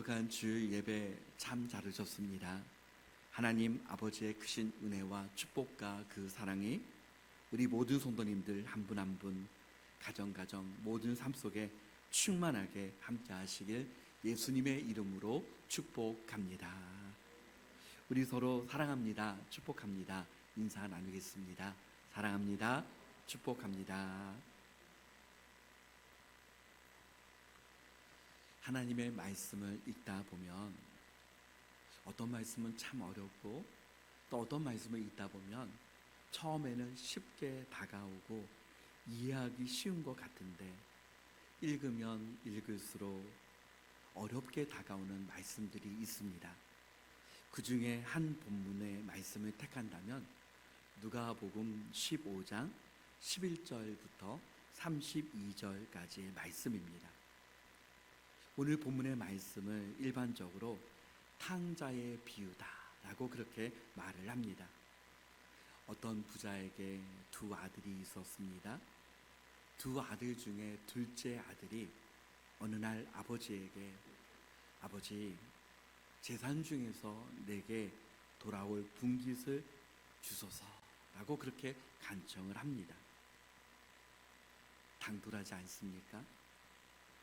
거룩한 주일 예배 참 잘하셨습니다. 하나님 아버지의 크신 은혜와 축복과 그 사랑이 우리 모든 성도님들 한 분 한 분 가정 모든 삶 속에 충만하게 함께 하시길 예수님의 이름으로 축복합니다. 우리 서로 사랑합니다. 축복합니다. 인사 나누겠습니다. 사랑합니다. 축복합니다. 하나님의 말씀을 읽다 보면 어떤 말씀은 참 어렵고 또 어떤 말씀을 읽다 보면 처음에는 쉽게 다가오고 이해하기 쉬운 것 같은데 읽으면 읽을수록 어렵게 다가오는 말씀들이 있습니다. 그 중에 한 본문의 말씀을 택한다면 누가복음 15장 11절부터 32절까지의 말씀입니다. 오늘 본문의 말씀을 일반적으로 탕자의 비유다라고 그렇게 말을 합니다. 어떤 부자에게 두 아들이 있었습니다. 두 아들 중에 둘째 아들이 어느 날 아버지에게 아버지, 재산 중에서 내게 돌아올 분깃을 주소서라고 그렇게 간청을 합니다. 당돌하지 않습니까?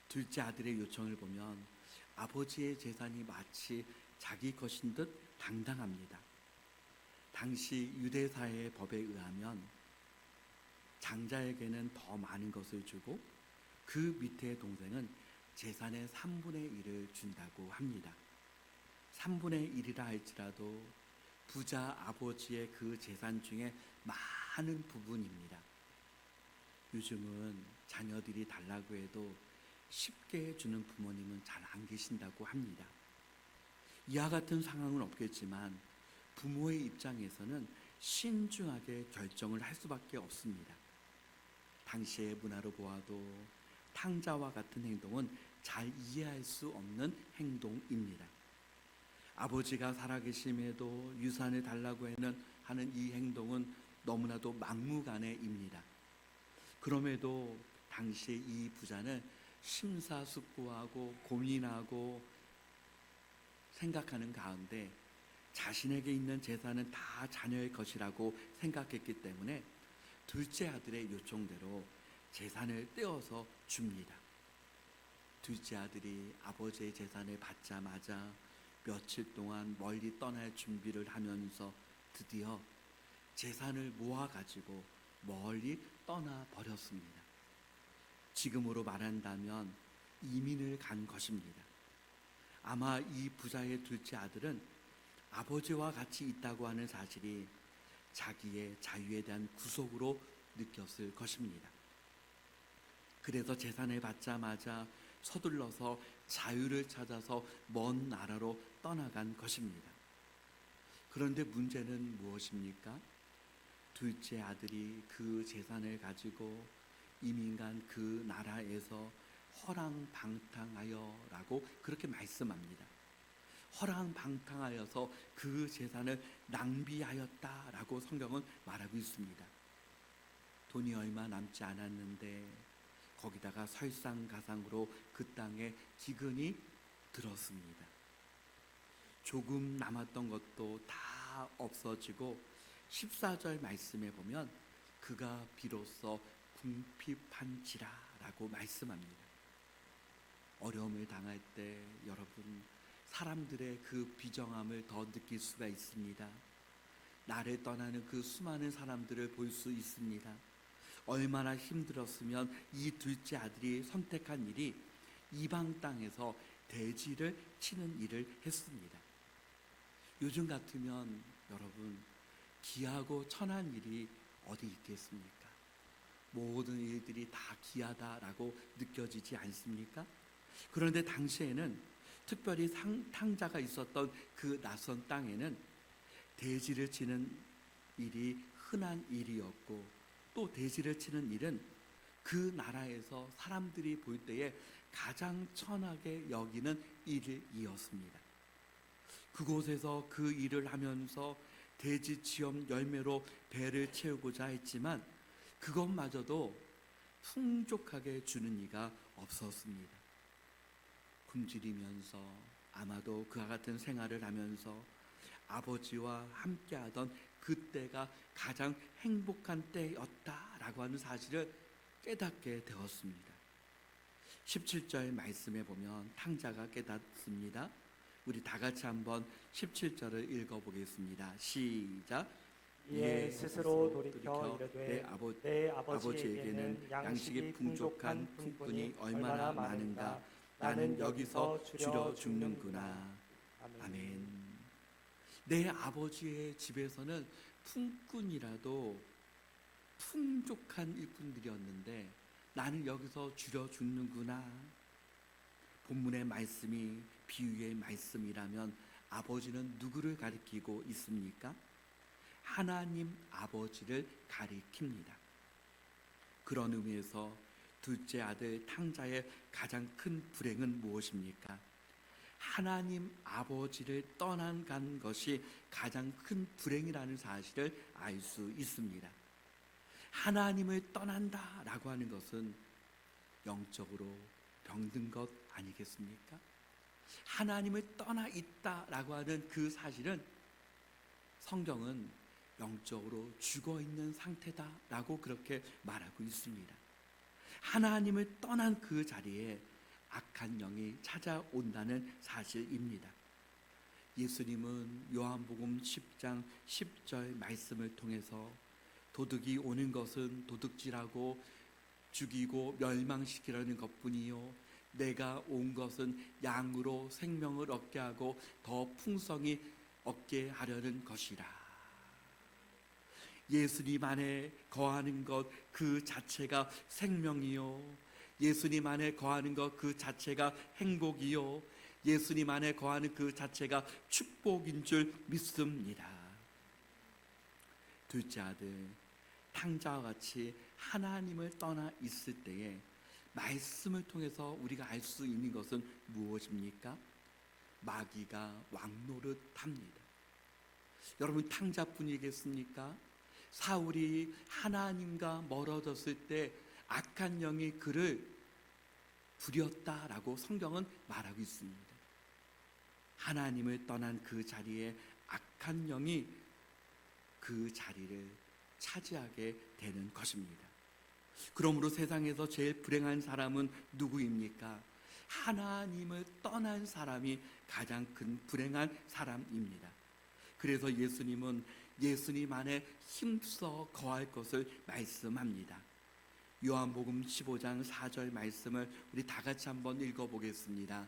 둘째 아들의 요청을 보면 아버지의 재산이 마치 자기 것인 듯 당당합니다. 당시 유대사회의 법에 의하면 장자에게는 더 많은 것을 주고 그 밑에 동생은 재산의 3분의 1을 준다고 합니다. 3분의 1이라 할지라도 부자 아버지의 그 재산 중에 많은 부분입니다. 요즘은 자녀들이 달라고 해도 쉽게 주는 부모님은 잘 안 계신다고 합니다. 이와 같은 상황은 없겠지만 부모의 입장에서는 신중하게 결정을 할 수밖에 없습니다. 당시의 문화로 보아도 탕자와 같은 행동은 잘 이해할 수 없는 행동입니다. 아버지가 살아계심에도 유산을 달라고 하는 이 행동은 너무나도 막무가내입니다. 그럼에도 당시의 이 부자는 심사숙고하고 고민하고 생각하는 가운데 자신에게 있는 재산은 다 자녀의 것이라고 생각했기 때문에 둘째 아들의 요청대로 재산을 떼어서 줍니다. 둘째 아들이 아버지의 재산을 받자마자 며칠 동안 멀리 떠날 준비를 하면서 드디어 재산을 모아가지고 멀리 떠나버렸습니다. 지금으로 말한다면 이민을 간 것입니다. 아마 이 부자의 둘째 아들은 아버지와 같이 있다고 하는 사실이 자기의 자유에 대한 구속으로 느꼈을 것입니다. 그래서 재산을 받자마자 서둘러서 자유를 찾아서 먼 나라로 떠나간 것입니다. 그런데 문제는 무엇입니까? 둘째 아들이 그 재산을 가지고 이민간 그 나라에서 허랑방탕하여라고 그렇게 말씀합니다. 허랑방탕하여서 그 재산을 낭비하였다라고 성경은 말하고 있습니다. 돈이 얼마 남지 않았는데 거기다가 설상가상으로 그 땅에 기근이 들었습니다. 조금 남았던 것도 다 없어지고 14절 말씀에 보면 그가 비로소 궁핍한지라라고 말씀합니다. 어려움을 당할 때 여러분 사람들의 그 비정함을 더 느낄 수가 있습니다. 나를 떠나는 그 수많은 사람들을 볼 수 있습니다. 얼마나 힘들었으면 이 둘째 아들이 선택한 일이 이방 땅에서 돼지를 치는 일을 했습니다. 요즘 같으면 여러분 귀하고 천한 일이 어디 있겠습니까? 모든 일들이 다 귀하다라고 느껴지지 않습니까? 그런데 당시에는 특별히 탕자가 있었던 그 낯선 땅에는 돼지를 치는 일이 흔한 일이었고 또 돼지를 치는 일은 그 나라에서 사람들이 볼 때에 가장 천하게 여기는 일이었습니다. 그곳에서 그 일을 하면서 돼지 지엄 열매로 배를 채우고자 했지만 그것마저도 풍족하게 주는 이가 없었습니다. 굶주리면서 아마도 그와 같은 생활을 하면서 아버지와 함께하던 그때가 가장 행복한 때였다라고 하는 사실을 깨닫게 되었습니다. 17절 말씀에 보면 탕자가 깨닫습니다. 우리 다 같이 한번 17절을 읽어보겠습니다. 시작. 이에 스스로 돌이켜 이르되 내 아버지에게는 양식이 풍족한 품꾼이 얼마나 많은가. 나는 여기서 줄여 죽는구나. 아멘. 내 아버지의 집에서는 품꾼이라도 풍족한 일꾼들이었는데 나는 여기서 줄여 죽는구나. 본문의 말씀이 비유의 말씀이라면 아버지는 누구를 가리키고 있습니까? 하나님 아버지를 가리킵니다. 그런 의미에서 둘째 아들 탕자의 가장 큰 불행은 무엇입니까? 하나님 아버지를 떠난 것이 가장 큰 불행이라는 사실을 알 수 있습니다. 하나님을 떠난다라고 하는 것은 영적으로 병든 것 아니겠습니까? 하나님을 떠나 있다라고 하는 그 사실은 성경은 영적으로 죽어 있는 상태다라고 그렇게 말하고 있습니다. 하나님을 떠난 그 자리에 악한 영이 찾아온다는 사실입니다. 예수님은 요한복음 10장 10절 말씀을 통해서 도둑이 오는 것은 도둑질하고 죽이고 멸망시키려는 것뿐이요 내가 온 것은 양으로 생명을 얻게 하고 더 풍성히 얻게 하려는 것이라. 예수님 안에 거하는 것 그 자체가 생명이요 예수님 안에 거하는 것 그 자체가 행복이요 예수님 안에 거하는 그 자체가 축복인 줄 믿습니다. 둘째 아들 탕자와 같이 하나님을 떠나 있을 때에 말씀을 통해서 우리가 알 수 있는 것은 무엇입니까? 마귀가 왕노릇합니다. 여러분 탕자뿐이겠습니까? 사울이 하나님과 멀어졌을 때 악한 영이 그를 부렸다라고 성경은 말하고 있습니다. 하나님을 떠난 그 자리에 악한 영이 그 자리를 차지하게 되는 것입니다. 그러므로 세상에서 제일 불행한 사람은 누구입니까? 하나님을 떠난 사람이 가장 큰 불행한 사람입니다. 그래서 예수님은 예수님 안에 힘써 거할 것을 말씀합니다. 요한복음 15장 4절 말씀을 우리 다 같이 한번 읽어보겠습니다.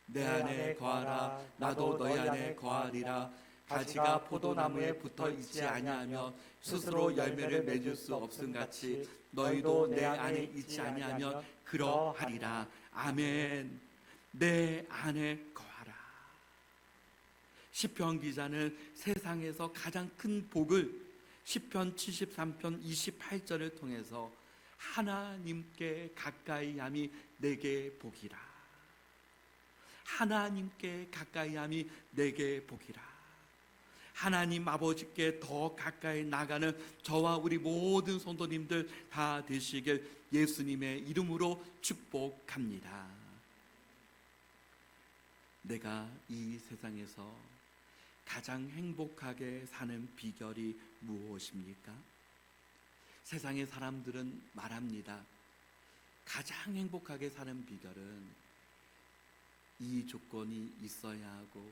내 안에 거하라 나도 너희 안에 거하리라. 가지가 포도나무에 붙어 있지 아니하며 스스로 열매를 맺을 수 없음같이 너희도 내 안에 있지 아니하면 그러하리라. 아멘. 내 안에 거하라. 시편 기자는 세상에서 가장 큰 복을 시편 73편 28절을 통해서 하나님께 가까이 함이 내게 복이라. 하나님께 가까이 함이 내게 복이라. 하나님 아버지께 더 가까이 나가는 저와 우리 모든 성도님들 다 되시길 예수님의 이름으로 축복합니다. 내가 이 세상에서 가장 행복하게 사는 비결이 무엇입니까? 세상의 사람들은 말합니다. 가장 행복하게 사는 비결은 이 조건이 있어야 하고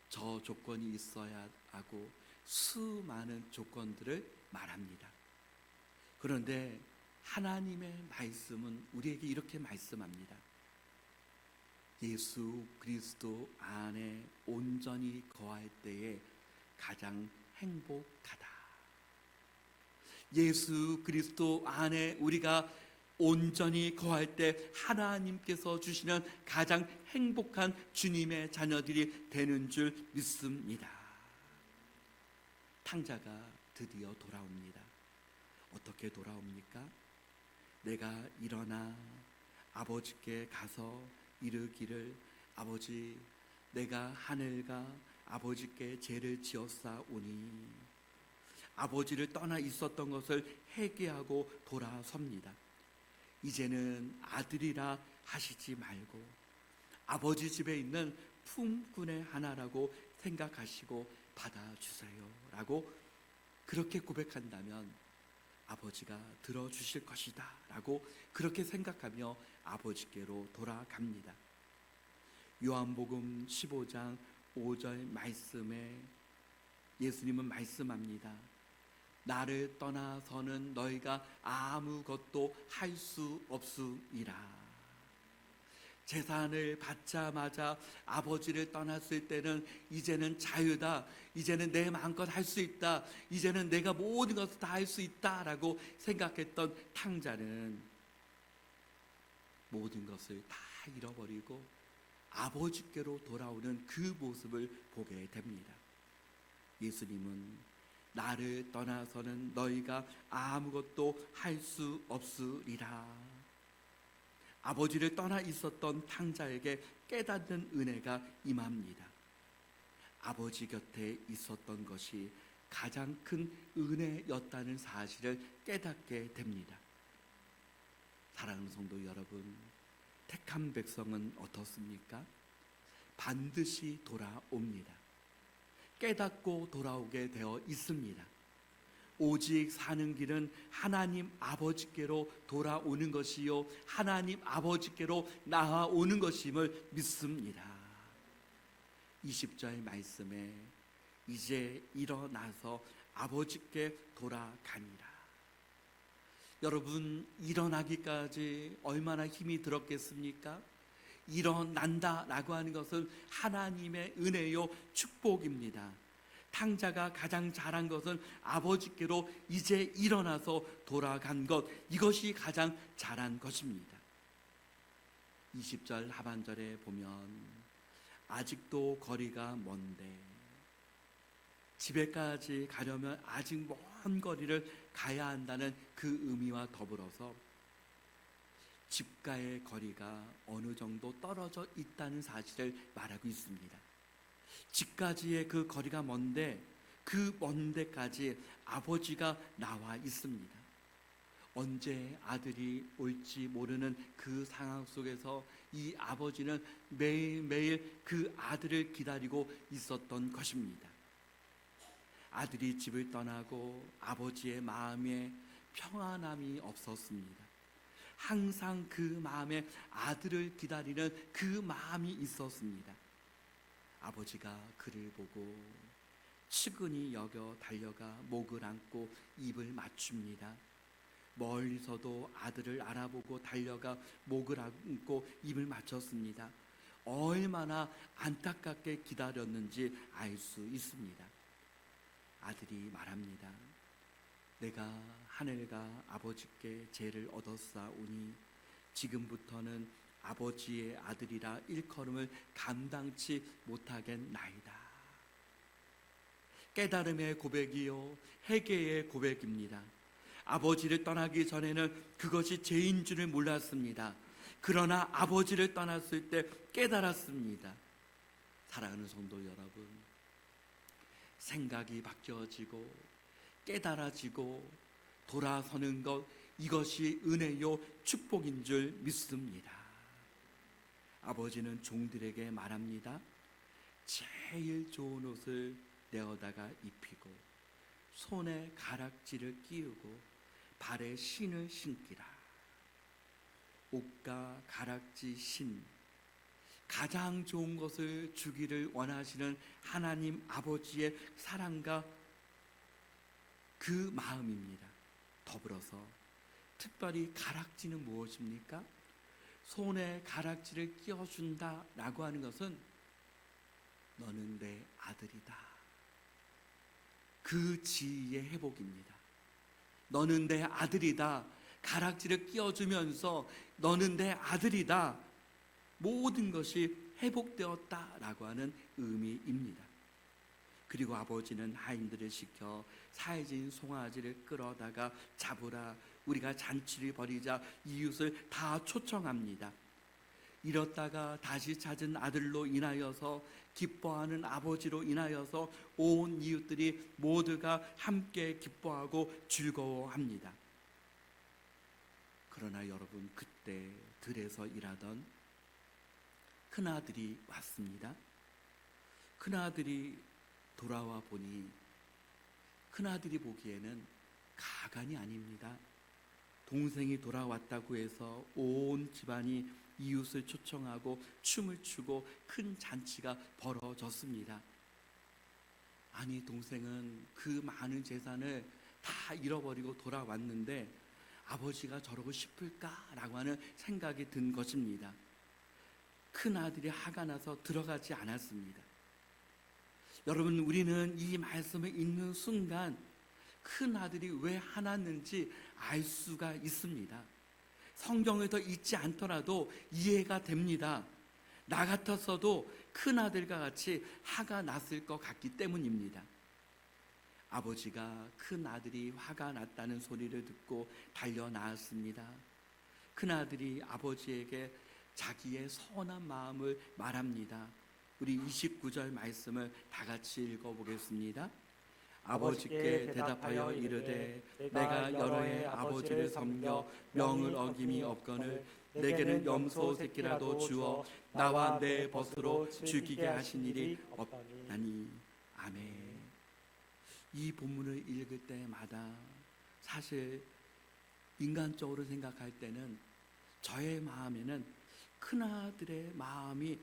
저 조건이 있어야 하고 수많은 조건들을 말합니다. 그런데 하나님의 말씀은 우리에게 이렇게 말씀합니다. 예수 그리스도 안에 온전히 거할 때에 가장 행복하다. 예수 그리스도 안에 우리가 온전히 거할 때 하나님께서 주시는 가장 행복한 주님의 자녀들이 되는 줄 믿습니다. 탕자가 드디어 돌아옵니다. 어떻게 돌아옵니까? 내가 일어나 아버지께 가서 이르기를 아버지 내가 하늘과 아버지께 죄를 지었사오니 아버지를 떠나 있었던 것을 회개하고 돌아섭니다. 이제는 아들이라 하시지 말고 아버지 집에 있는 품꾼의 하나라고 생각하시고 받아주세요 라고 그렇게 고백한다면 아버지가 들어주실 것이다 라고 그렇게 생각하며 아버지께로 돌아갑니다. 요한복음 15장 5절 말씀에 예수님은 말씀합니다. 나를 떠나서는 너희가 아무것도 할 수 없으리라. 재산을 받자마자 아버지를 떠났을 때는 이제는 자유다, 이제는 내 마음껏 할 수 있다, 이제는 내가 모든 것을 다 할 수 있다라고 생각했던 탕자는 모든 것을 다 잃어버리고 아버지께로 돌아오는 그 모습을 보게 됩니다. 예수님은 나를 떠나서는 너희가 아무것도 할 수 없으리라. 아버지를 떠나 있었던 탕자에게 깨닫는 은혜가 임합니다. 아버지 곁에 있었던 것이 가장 큰 은혜였다는 사실을 깨닫게 됩니다. 사랑하는 성도 여러분, 택한 백성은 어떻습니까? 반드시 돌아옵니다. 깨닫고 돌아오게 되어 있습니다. 오직 사는 길은 하나님 아버지께로 돌아오는 것이요 하나님 아버지께로 나아오는 것임을 믿습니다. 20절 말씀에 이제 일어나서 아버지께 돌아가니라. 여러분, 일어나기까지 얼마나 힘이 들었겠습니까? 일어난다라고 하는 것은 하나님의 은혜요 축복입니다. 탕자가 가장 잘한 것은 아버지께로 이제 일어나서 돌아간 것, 이것이 가장 잘한 것입니다. 20절 하반절에 보면 아직도 거리가 먼데, 집에까지 가려면 아직 먼 거리를 가야 한다는 그 의미와 더불어서 집과의 거리가 어느 정도 떨어져 있다는 사실을 말하고 있습니다. 집까지의 그 거리가 먼데 그 먼 데까지 아버지가 나와 있습니다. 언제 아들이 올지 모르는 그 상황 속에서 이 아버지는 매일매일 그 아들을 기다리고 있었던 것입니다. 아들이 집을 떠나고 아버지의 마음에 평안함이 없었습니다. 항상 그 마음에 아들을 기다리는 그 마음이 있었습니다. 아버지가 그를 보고 측은히 여겨 달려가 목을 안고 입을 맞춥니다. 멀리서도 아들을 알아보고 달려가 목을 안고 입을 맞췄습니다. 얼마나 안타깝게 기다렸는지 알 수 있습니다. 아들이 말합니다. 내가 하늘과 아버지께 죄를 얻었사오니 지금부터는 아버지의 아들이라 일컬음을 감당치 못하겠나이다. 깨달음의 고백이요 회개의 고백입니다. 아버지를 떠나기 전에는 그것이 죄인 줄을 몰랐습니다. 그러나 아버지를 떠났을 때 깨달았습니다. 사랑하는 성도 여러분, 생각이 바뀌어지고 깨달아지고 돌아서는 것, 이것이 은혜요 축복인 줄 믿습니다. 아버지는 종들에게 말합니다. 제일 좋은 옷을 내어다가 입히고 손에 가락지를 끼우고 발에 신을 신기라. 옷과 가락지, 신, 가장 좋은 것을 주기를 원하시는 하나님 아버지의 사랑과 그 마음입니다. 더불어서 특별히 가락지는 무엇입니까? 손에 가락지를 끼워준다라고 하는 것은 너는 내 아들이다. 그 지위의 회복입니다. 너는 내 아들이다. 가락지를 끼워주면서 너는 내 아들이다. 모든 것이 회복되었다라고 하는 의미입니다. 그리고 아버지는 하인들을 시켜 살진 송아지를 끌어다가 잡으라. 우리가 잔치를 벌이자 이웃을 다 초청합니다. 잃었다가 다시 찾은 아들로 인하여서 기뻐하는 아버지로 인하여서 온 이웃들이 모두가 함께 기뻐하고 즐거워합니다. 그러나 여러분, 그때 들에서 일하던 큰아들이 왔습니다. 큰아들이 돌아와 보니 큰아들이 보기에는 가관이 아닙니다. 동생이 돌아왔다고 해서 온 집안이 이웃을 초청하고 춤을 추고 큰 잔치가 벌어졌습니다. 아니, 동생은 그 많은 재산을 다 잃어버리고 돌아왔는데 아버지가 저러고 싶을까라고 하는 생각이 든 것입니다. 큰아들이 화가 나서 들어가지 않았습니다. 여러분, 우리는 이 말씀을 읽는 순간 큰아들이 왜 화났는지 알 수가 있습니다. 성경에서 읽지 않더라도 이해가 됩니다. 나 같았어도 큰아들과 같이 화가 났을 것 같기 때문입니다. 아버지가 큰아들이 화가 났다는 소리를 듣고 달려 나왔습니다. 큰아들이 아버지에게 자기의 선한 마음을 말합니다. 우리 29절 말씀을 다 같이 읽어보겠습니다. 아버지께 대답하여 이르되 내가 여러 해 아버지를 섬겨 명을 어김이 없거늘 내게는 염소 새끼라도 주어 나와 내 벗으로 죽이게 하신 일이 없나니. 아멘. 이 본문을 읽을 때마다 사실 인간적으로 생각할 때는 저의 마음에는 큰아들의 마음이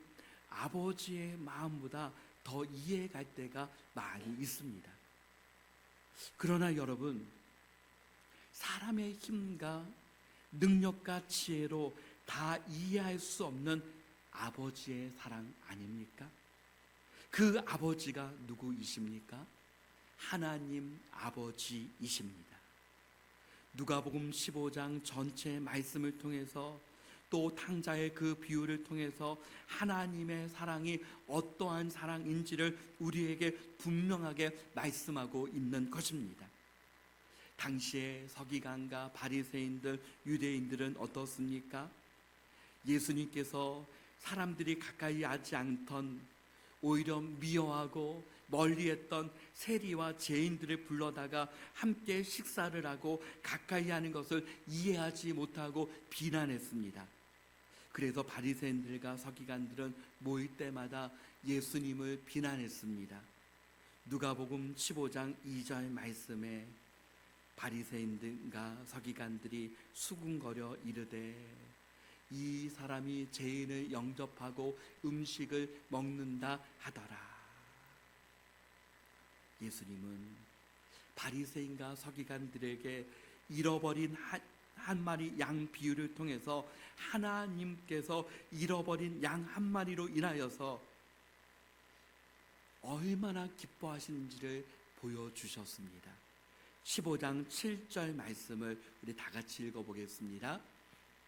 아버지의 마음보다 더 이해갈 때가 많이 있습니다. 그러나 여러분, 사람의 힘과 능력과 지혜로 다 이해할 수 없는 아버지의 사랑 아닙니까? 그 아버지가 누구이십니까? 하나님 아버지이십니다. 누가복음 15장 전체 말씀을 통해서 또 탕자의 그 비유를 통해서 하나님의 사랑이 어떠한 사랑인지를 우리에게 분명하게 말씀하고 있는 것입니다. 당시에 서기관과 바리새인들, 유대인들은 어떻습니까? 예수님께서 사람들이 가까이 하지 않던, 오히려 미워하고 멀리했던 세리와 죄인들을 불러다가 함께 식사를 하고 가까이 하는 것을 이해하지 못하고 비난했습니다. 그래서 바리새인들과 서기관들은 모일 때마다 예수님을 비난했습니다. 누가복음 15장 2절 말씀에 바리새인들과 서기관들이 수군거려 이르되 이 사람이 죄인을 영접하고 음식을 먹는다 하더라. 예수님은 바리새인과 서기관들에게 잃어버린 한 마리 양 비유를 통해서 하나님께서 잃어버린 양 한 마리로 인하여서 얼마나 기뻐하시는지를 보여주셨습니다. 15장 7절 말씀을 우리 다 같이 읽어보겠습니다.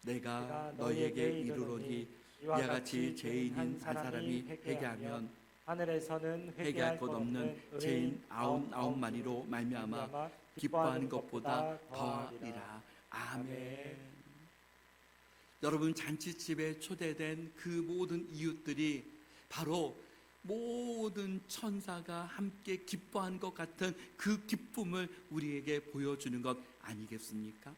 내가 너희에게 이르노니 이와 같이 죄인인 한 사람이 회개하면 하늘에서는 회개할 것 없는 죄인 99마리로 말미암아 기뻐하는 것보다 더하리라. 아멘. 여러분, 잔치집에 초대된 그 모든 이웃들이 바로 모든 천사가 함께 기뻐한 것 같은 그 기쁨을 우리에게 보여주는 것 아니겠습니까?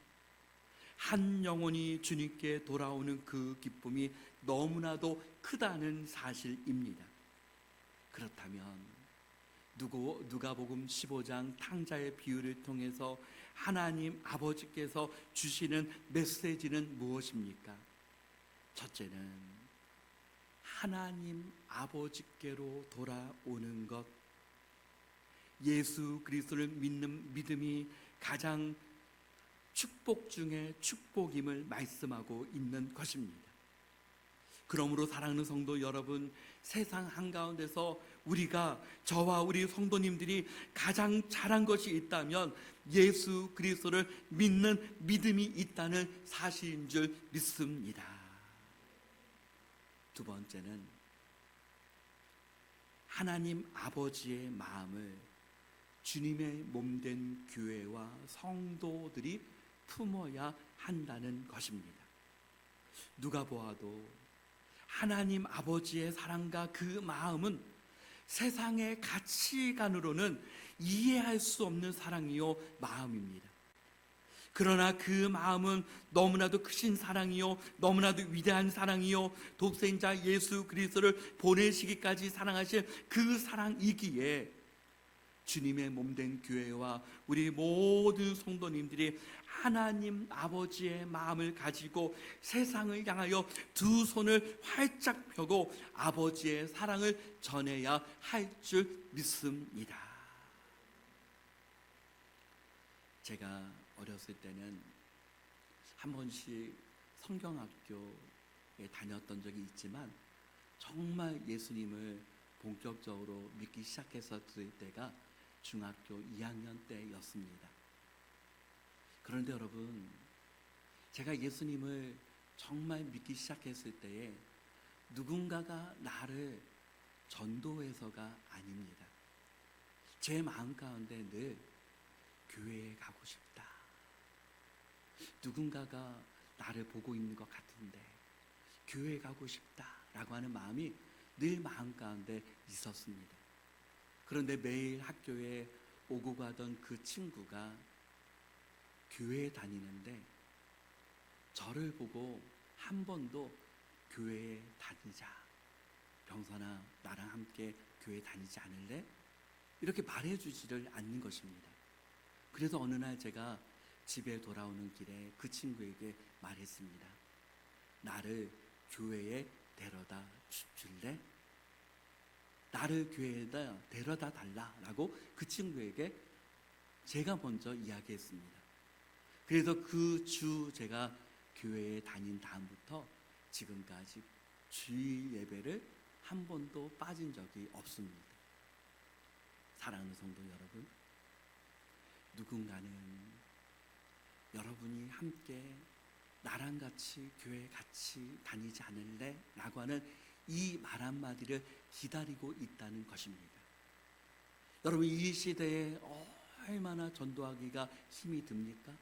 한 영혼이 주님께 돌아오는 그 기쁨이 너무나도 크다는 사실입니다. 그렇다면 누가복음 15장 탕자의 비유를 통해서 하나님 아버지께서 주시는 메시지는 무엇입니까? 첫째는 하나님 아버지께로 돌아오는 것, 예수 그리스도를 믿는 믿음이 가장 축복 중에 축복임을 말씀하고 있는 것입니다. 그러므로 사랑하는 성도 여러분, 세상 한가운데서 우리가, 저와 우리 성도님들이 가장 잘한 것이 있다면 예수 그리스도를 믿는 믿음이 있다는 사실인 줄 믿습니다. 두 번째는 하나님 아버지의 마음을 주님의 몸된 교회와 성도들이 품어야 한다는 것입니다. 누가 보아도 하나님 아버지의 사랑과 그 마음은 세상의 가치관으로는 이해할 수 없는 사랑이요 마음입니다. 그러나 그 마음은 너무나도 크신 사랑이요, 너무나도 위대한 사랑이요, 독생자 예수 그리스도를 보내시기까지 사랑하신 그 사랑이기에 주님의 몸된 교회와 우리 모든 성도님들이 하나님 아버지의 마음을 가지고 세상을 향하여 두 손을 활짝 펴고 아버지의 사랑을 전해야 할 줄 믿습니다. 제가 어렸을 때는 한 번씩 성경학교에 다녔던 적이 있지만 정말 예수님을 본격적으로 믿기 시작했었을 때가 중학교 2학년 때였습니다. 그런데 여러분, 제가 예수님을 정말 믿기 시작했을 때에 누군가가 나를 전도해서가 아닙니다. 제 마음 가운데 늘 교회에 가고 싶다. 누군가가 나를 보고 있는 것 같은데 교회에 가고 싶다라고 하는 마음이 늘 마음 가운데 있었습니다. 그런데 매일 학교에 오고 가던 그 친구가 교회에 다니는데 저를 보고 한 번도 교회에 다니자, 병선아 나랑 함께 교회 다니지 않을래? 이렇게 말해주지를 않는 것입니다. 그래서 어느 날 제가 집에 돌아오는 길에 그 친구에게 말했습니다. 나를 교회에 데려다 줄래? 나를 교회에다 데려다 달라라고 그 친구에게 제가 먼저 이야기했습니다. 그래서 그 주 제가 교회에 다닌 다음부터 지금까지 주일 예배를 한 번도 빠진 적이 없습니다. 사랑하는 성도 여러분, 누군가는 여러분이 함께 나랑 같이 교회 같이 다니지 않을래? 라고 하는 이 말 한마디를 기다리고 있다는 것입니다. 여러분, 이 시대에 얼마나 전도하기가 힘이 듭니까?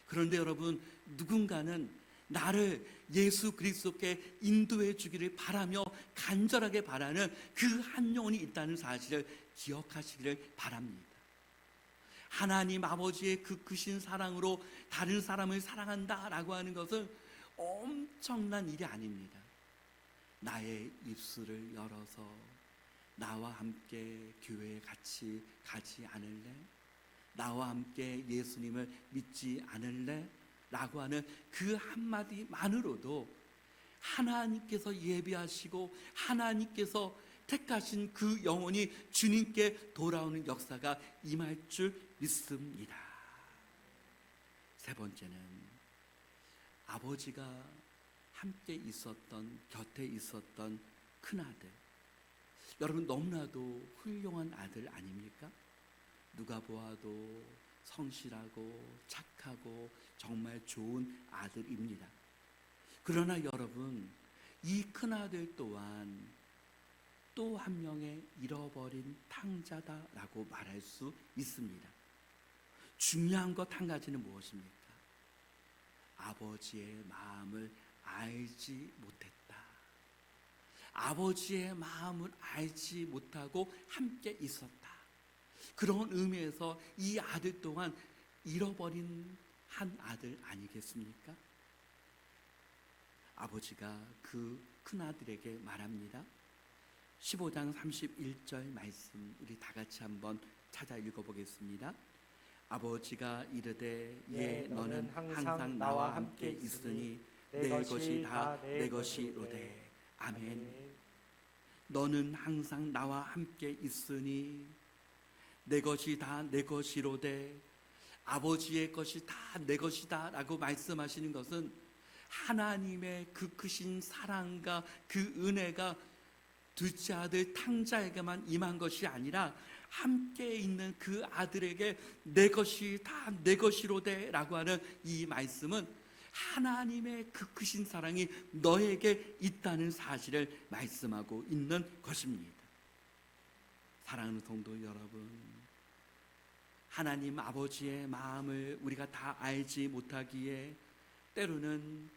그런데 여러분, 누군가는 나를 예수 그리스도께 인도해 주기를 바라며 간절하게 바라는 그 한 영혼이 있다는 사실을 기억하시기를 바랍니다. 하나님 아버지의 그 크신 사랑으로 다른 사람을 사랑한다라고 하는 것은 엄청난 일이 아닙니다. 나의 입술을 열어서 나와 함께 교회에 같이 가지 않을래? 나와 함께 예수님을 믿지 않을래? 라고 하는 그 한마디만으로도 하나님께서 예비하시고 하나님께서 택하신 그 영혼이 주님께 돌아오는 역사가 임할 줄 믿습니다. 세 번째는 아버지가 함께 있었던, 곁에 있었던 큰아들. 여러분, 너무나도 훌륭한 아들 아닙니까? 누가 보아도 성실하고 착하고 정말 좋은 아들입니다. 그러나 여러분, 이 큰아들 또한 또 한 명의 잃어버린 탕자다라고 말할 수 있습니다. 중요한 것 한 가지는 무엇입니까? 아버지의 마음을 알지 못했다. 아버지의 마음을 알지 못하고 함께 있었다. 그런 의미에서 이 아들 또한 잃어버린 한 아들 아니겠습니까? 아버지가 그 큰아들에게 말합니다. 15장 31절 말씀 우리 다 같이 한번 찾아 읽어보겠습니다. 아버지가 이르되 너는 항상 나와 함께 있으니 내 것이 다 내 것이로되. 아멘. 너는 항상 나와 함께 있으니 내 것이 다 내 것이로되. 아버지의 것이 다 내 것이다 라고 말씀하시는 것은 하나님의 그 크신 사랑과 그 은혜가 둘째 아들 탕자에게만 임한 것이 아니라 함께 있는 그 아들에게 내 것이 다 내 것이로되 라고 하는 이 말씀은 하나님의 그 크신 사랑이 너에게 있다는 사실을 말씀하고 있는 것입니다. 사랑하는 성도 여러분, 하나님 아버지의 마음을 우리가 다 알지 못하기에 때로는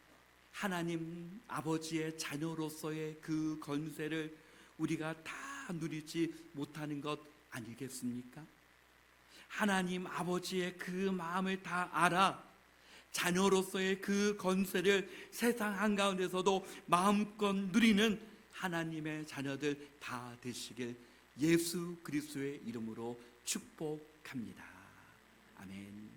하나님 아버지의 자녀로서의 그 권세를 우리가 다 누리지 못하는 것 아니겠습니까? 하나님 아버지의 그 마음을 다 알아 자녀로서의 그 건세를 세상 한가운데서도 마음껏 누리는 하나님의 자녀들 다 되시길 예수 그리스도의 이름으로 축복합니다. 아멘.